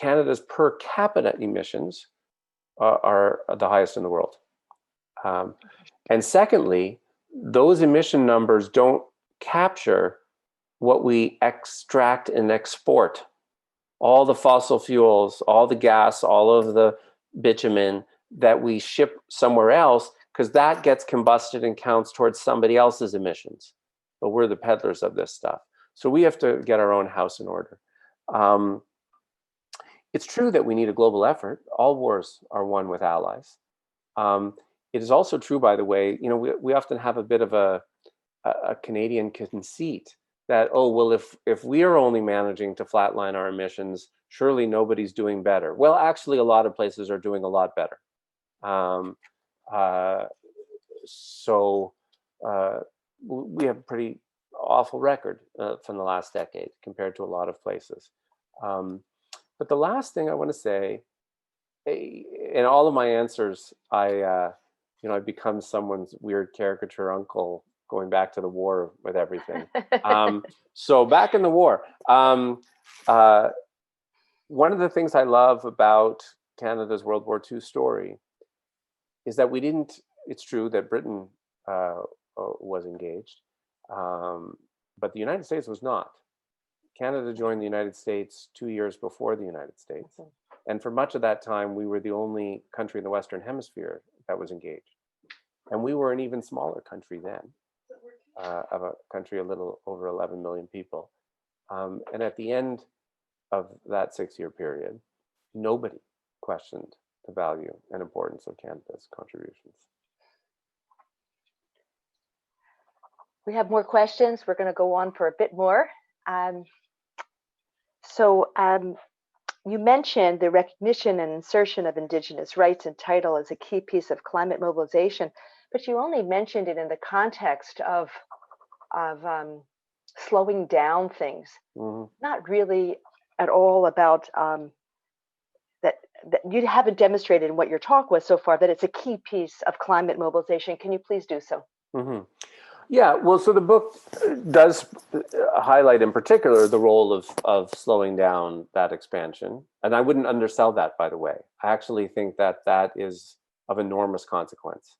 Speaker 2: Canada's per capita emissions are the highest in the world. And secondly, those emission numbers don't capture what we extract and export. All the fossil fuels, all the gas, all of the bitumen that we ship somewhere else, because that gets combusted and counts towards somebody else's emissions. But we're the peddlers of this stuff. So we have to get our own house in order. It's true that we need a global effort. All wars are won with allies. It is also true, by the way, we often have a bit of a Canadian conceit that, oh, well, if we are only managing to flatline our emissions, surely nobody's doing better. Well, actually, a lot of places are doing a lot better. So we have a pretty awful record from the last decade compared to a lot of places. But the last thing I want to say, in all of my answers, I become someone's weird caricature uncle going back to the war with everything. So back in the war, one of the things I love about Canada's World War II story is that it's true that Britain was engaged, but the United States was not. Canada joined the United States 2 years before the United States. And for much of that time, we were the only country in the Western Hemisphere that was engaged. And we were an even smaller country then, of a country a little over 11 million people. And at the end of that 6-year period, nobody questioned the value and importance of Canada's contributions.
Speaker 3: We have more questions. We're going to go on for a bit more. So you mentioned the recognition and insertion of Indigenous rights and title as a key piece of climate mobilization, but you only mentioned it in the context of slowing down things, not really at all about that you haven't demonstrated in what your talk was so far that it's a key piece of climate mobilization. Can you please do so?
Speaker 2: Yeah, well, so the book does highlight in particular the role of slowing down that expansion. And I wouldn't undersell that, by the way. I actually think that is of enormous consequence.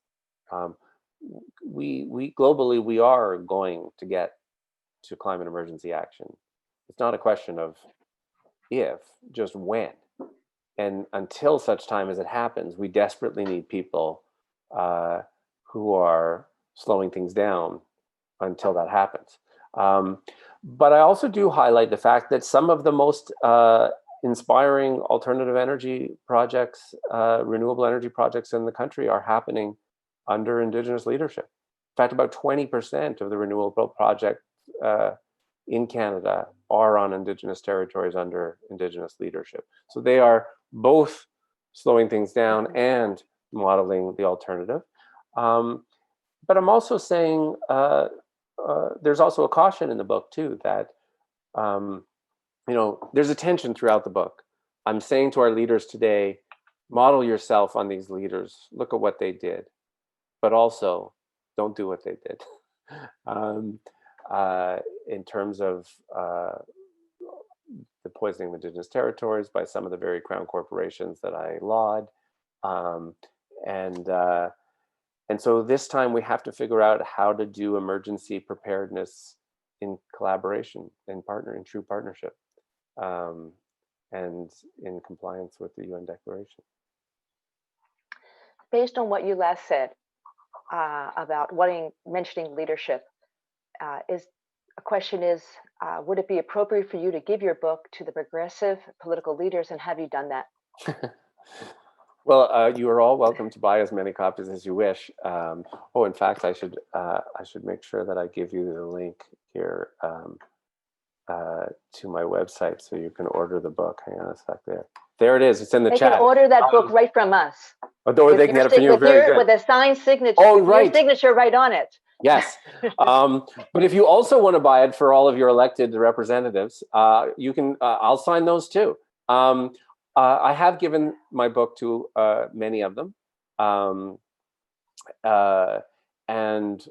Speaker 2: We globally, we are going to get to climate emergency action. It's not a question of if, just when. And until such time as it happens, we desperately need people who are slowing things down until that happens. But I also do highlight the fact that some of the most inspiring alternative energy projects, renewable energy projects in the country are happening under Indigenous leadership. In fact, about 20% of the renewable projects in Canada are on Indigenous territories under Indigenous leadership. So they are both slowing things down and modeling the alternative. But I'm also saying there's also a caution in the book too that there's a tension throughout the book. I'm saying to our leaders today, model yourself on these leaders. Look at what they did, but also don't do what they did. in terms of the poisoning of indigenous territories by some of the very crown corporations that I laud. And so this time we have to figure out how to do emergency preparedness in collaboration, in true partnership, and in compliance with the UN Declaration.
Speaker 3: Based on what you last said about mentioning leadership, would it be appropriate for you to give your book to the progressive political leaders, and have you done that?
Speaker 2: Well, you are all welcome to buy as many copies as you wish. In fact, I should make sure that I give you the link here to my website so you can order the book. Hang on a sec there. There it is. It's in the chat.
Speaker 3: They can order that book right from us.
Speaker 2: Or they can get it from you. Very good.
Speaker 3: With a signed signature.
Speaker 2: Oh, right.
Speaker 3: Your signature right on it.
Speaker 2: Yes. But if you also want to buy it for all of your elected representatives, you can. I'll sign those too. I have given my book to many of them, and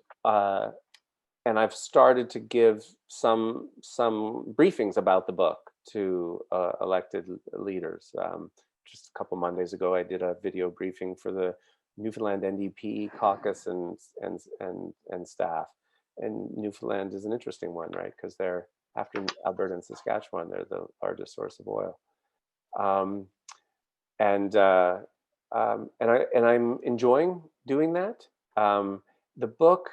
Speaker 2: I've started to give some briefings about the book to elected leaders. Just a couple Mondays ago, I did a video briefing for the Newfoundland NDP caucus and staff. And Newfoundland is an interesting one, right? Because they're, after Alberta and Saskatchewan, they're the largest source of oil. And I'm enjoying doing that. The book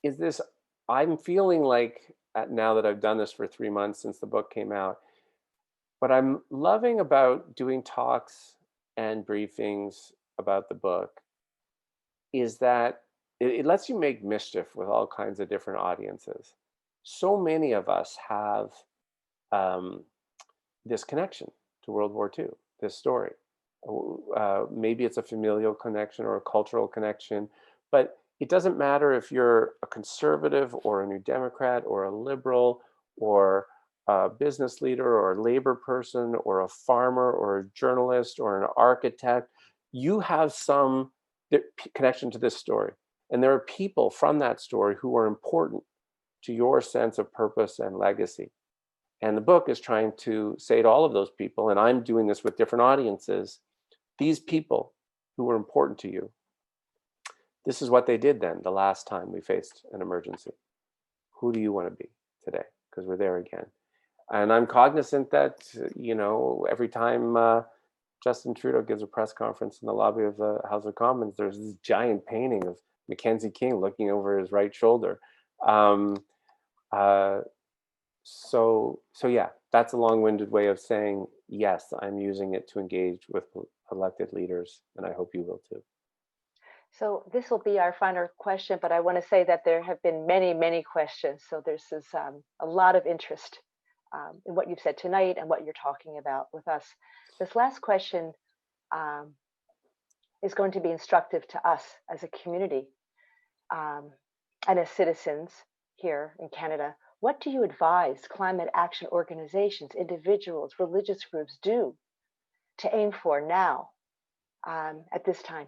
Speaker 2: is this. I'm feeling like now that I've done this for 3 months since the book came out, what I'm loving about doing talks and briefings about the book is that it lets you make mischief with all kinds of different audiences. So many of us have this connection to World War II, this story. Maybe it's a familial connection or a cultural connection, but it doesn't matter if you're a conservative or a New Democrat or a liberal or a business leader or a labor person or a farmer or a journalist or an architect. You have some connection to this story. And there are people from that story who are important to your sense of purpose and legacy. And the book is trying to say to all of those people, and I'm doing this with different audiences, these people who were important to you, this is what they did then, the last time we faced an emergency. Who do you want to be today? Because we're there again. And I'm cognizant that, every time Justin Trudeau gives a press conference in the lobby of the House of Commons, there's this giant painting of Mackenzie King looking over his right shoulder. So yeah, that's a long-winded way of saying, yes, I'm using it to engage with elected leaders, and I hope you will too.
Speaker 3: So this will be our final question, but I want to say that there have been many, many questions. So there's a lot of interest in what you've said tonight and what you're talking about with us. This last question is going to be instructive to us as a community and as citizens here in Canada. What do you advise climate action organizations, individuals, religious groups do to aim for now at this time?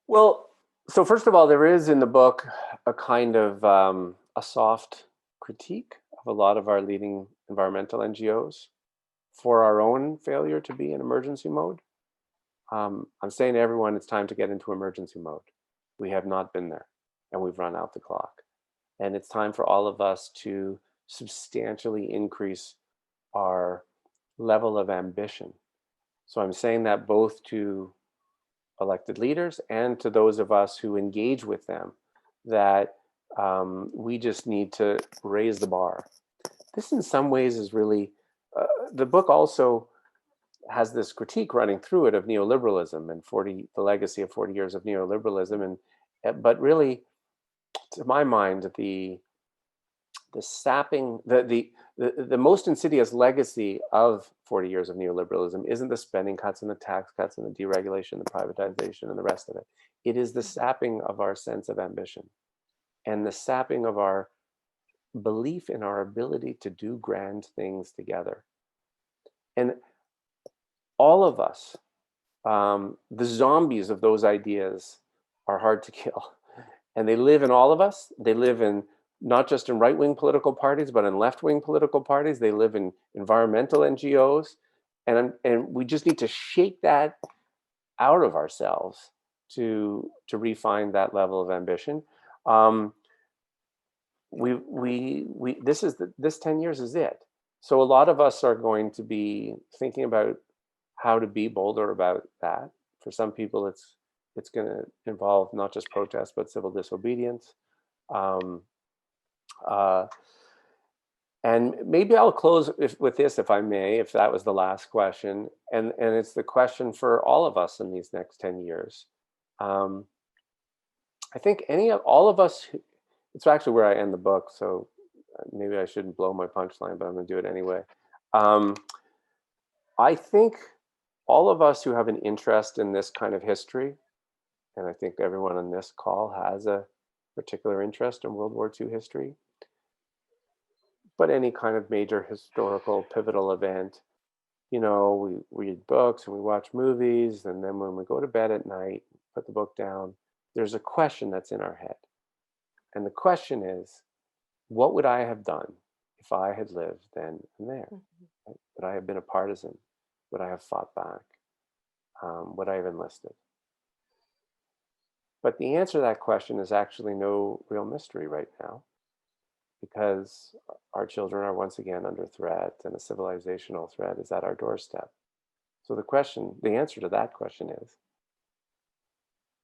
Speaker 2: Well, so first of all, there is in the book a kind of a soft critique of a lot of our leading environmental NGOs for our own failure to be in emergency mode. I'm saying to everyone, it's time to get into emergency mode. We have not been there, and we've run out the clock. And it's time for all of us to substantially increase our level of ambition. So I'm saying that both to elected leaders and to those of us who engage with them, that we just need to raise the bar. This in some ways is really, the book also has this critique running through it of neoliberalism and the legacy of 40 years of neoliberalism. But really, to my mind, the sapping, the most insidious legacy of 40 years of neoliberalism isn't the spending cuts and the tax cuts and the deregulation, the privatization and the rest of it. It is the sapping of our sense of ambition and the sapping of our belief in our ability to do grand things together. And all of us, the zombies of those ideas are hard to kill. And they live in all of us. They live in not just in right-wing political parties, but in left-wing political parties. They live in environmental NGOs. And we just need to shake that out of ourselves to refine that level of ambition. This 10 years is it. So a lot of us are going to be thinking about how to be bolder about that. For some people, it's going to involve not just protest, but civil disobedience. And maybe I'll close with this, if I may, if that was the last question. And it's the question for all of us in these next 10 years. I think all of us, it's actually where I end the book, so maybe I shouldn't blow my punchline, but I'm going to do it anyway. I think all of us who have an interest in this kind of history, and I think everyone on this call has a particular interest in World War II history, but any kind of major historical pivotal event, we read books and we watch movies, and then when we go to bed at night, put the book down, there's a question that's in our head. And the question is, what would I have done if I had lived then and there? Right? Would I have been a partisan? Would I have fought back? Would I have enlisted? But the answer to that question is actually no real mystery right now, because our children are once again under threat, and a civilizational threat is at our doorstep. So the answer to that question is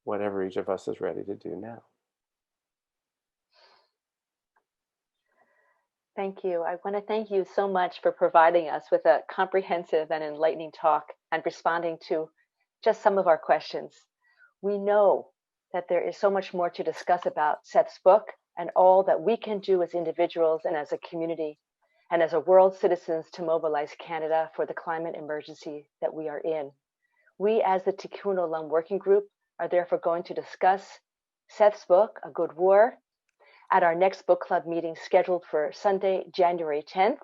Speaker 2: whatever each of us is ready to do now.
Speaker 3: Thank you. I want to thank you so much for providing us with a comprehensive and enlightening talk and responding to just some of our questions. We know that there is so much more to discuss about Seth's book and all that we can do as individuals and as a community and as a world citizens to mobilize Canada for the climate emergency that we are in. We, as the Tikkun Olam Working Group, are therefore going to discuss Seth's book, A Good War, at our next book club meeting scheduled for Sunday, January 10th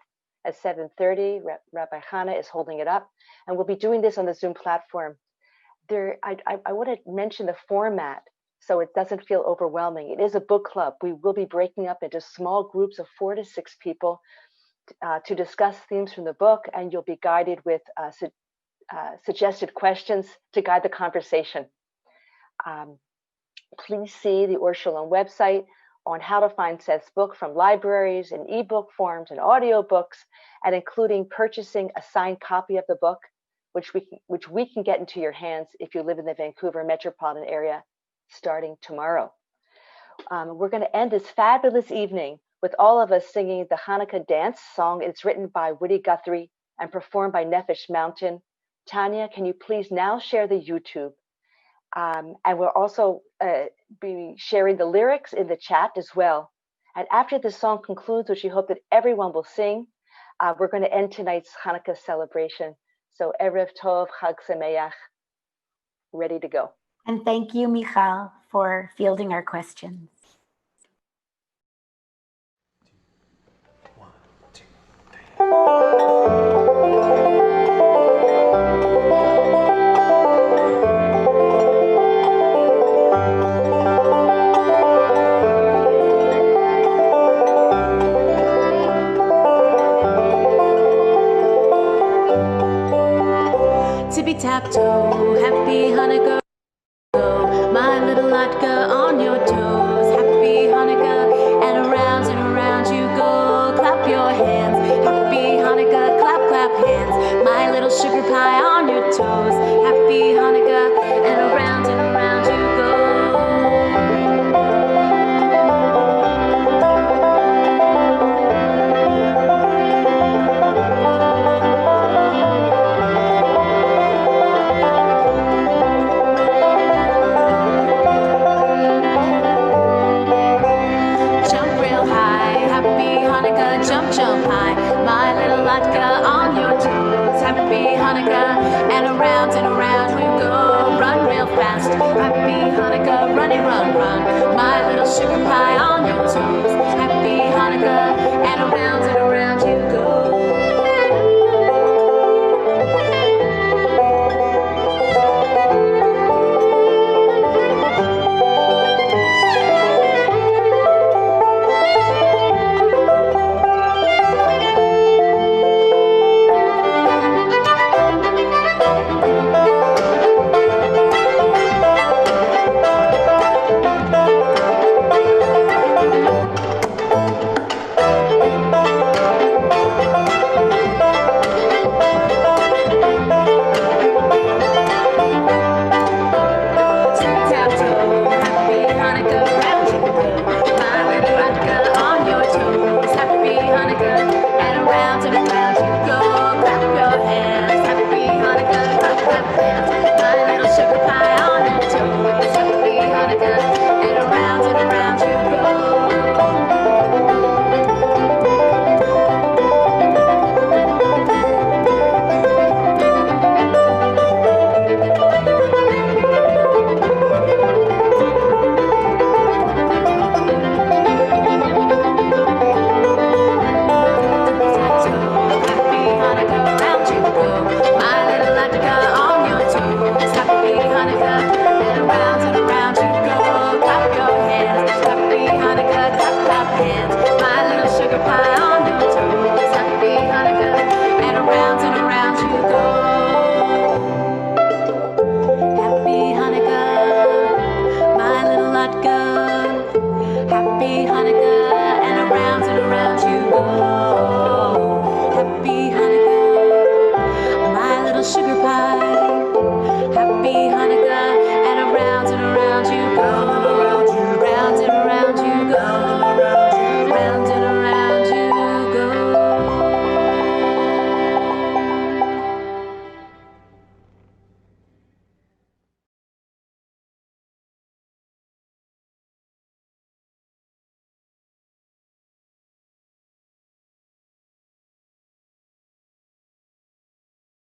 Speaker 3: at 7:30. Rabbi Hannah is holding it up, and we'll be doing this on the Zoom platform. I want to mention the format so it doesn't feel overwhelming. It is a book club. We will be breaking up into small groups of 4 to 6 people to discuss themes from the book, and you'll be guided with suggested questions to guide the conversation. Please see the Or Shalom website on how to find Seth's book from libraries and ebook forms and audiobooks, and including purchasing a signed copy of the book, which we can get into your hands if you live in the Vancouver metropolitan area starting tomorrow. We're going to end this fabulous evening with all of us singing the Hanukkah dance song. It's written by Woody Guthrie and performed by Nefesh Mountain. Tanya, can you please now share the YouTube? And we'll also be sharing the lyrics in the chat as well. And after the song concludes, which we hope that everyone will sing, we're going to end tonight's Hanukkah celebration. So Erev Tov, Chag Sameach, ready to go.
Speaker 1: And thank you, Michal, for fielding our questions.
Speaker 4: 1, 2, 3.
Speaker 5: Tippy-tap-toe, happy Hanukkah, my little latka on your toes. Happy Hanukkah, and around you go. Clap your hands, happy Hanukkah, clap, clap hands. My little sugar pie on your toes. Happy Hanukkah, and around you go. Jump high, my little latka on your toes. Happy Hanukkah, and around you go. Run real fast, happy Hanukkah, run, my little sugar pie.